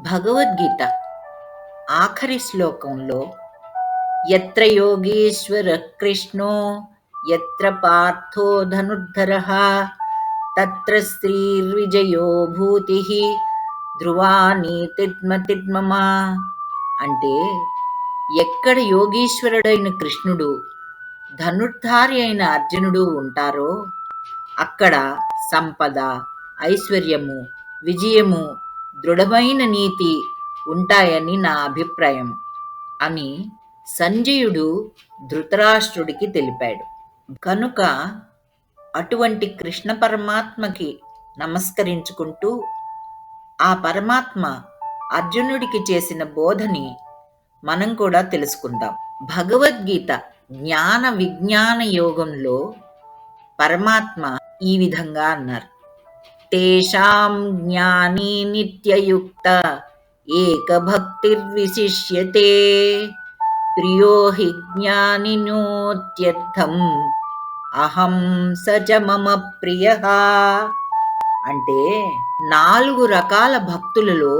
భగవద్గీత ఆఖరి శ్లోకంలో యత్ర యోగీశ్వర కృష్ణో యత్ర పార్థో ధనుర్ధరః తత్ర శ్రీర్విజయో భూతిః ధ్రువా నీతిర్మతిర్మమ అంటే ఎక్కడ యోగీశ్వరుడైన కృష్ణుడు ధనుర్ధారి అయిన అర్జునుడు ఉంటారో అక్కడ సంపద, ఐశ్వర్యము, విజయము, దృఢమైన నీతి ఉంటాయని నా అభిప్రాయం అని సంజయుడు ధృతరాష్ట్రుడికి తెలిపాడు. కనుక అటువంటి కృష్ణ పరమాత్మకి నమస్కరించుకుంటూ ఆ పరమాత్మ అర్జునుడికి చేసిన బోధని మనం కూడా తెలుసుకుందాం. భగవద్గీత జ్ఞాన విజ్ఞాన యోగంలో పరమాత్మ ఈ విధంగా అన్నారు: తేషాం జ్ఞాని నిత్యయుక్త ఏకభక్తిర్విశిష్యతే ప్రియో హి జ్ఞానినోత్యర్థం అహం సచ మమ ప్రియః. అంటే 4 రకాల భక్తులలో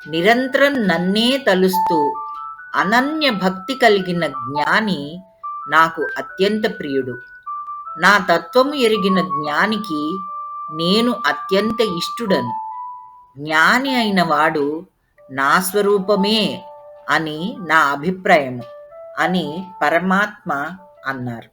నిరంతరం నన్నే తలుస్తూ అనన్య భక్తి కలిగిన జ్ఞాని నాకు అత్యంత ప్రియుడు. నా తత్వము ఎరిగిన జ్ఞానికి నేను అత్యంత ఇష్టుడను. జ్ఞాని అయిన వాడు నా స్వరూపమే అని నా అభిప్రాయము అని పరమాత్మ అన్నారు.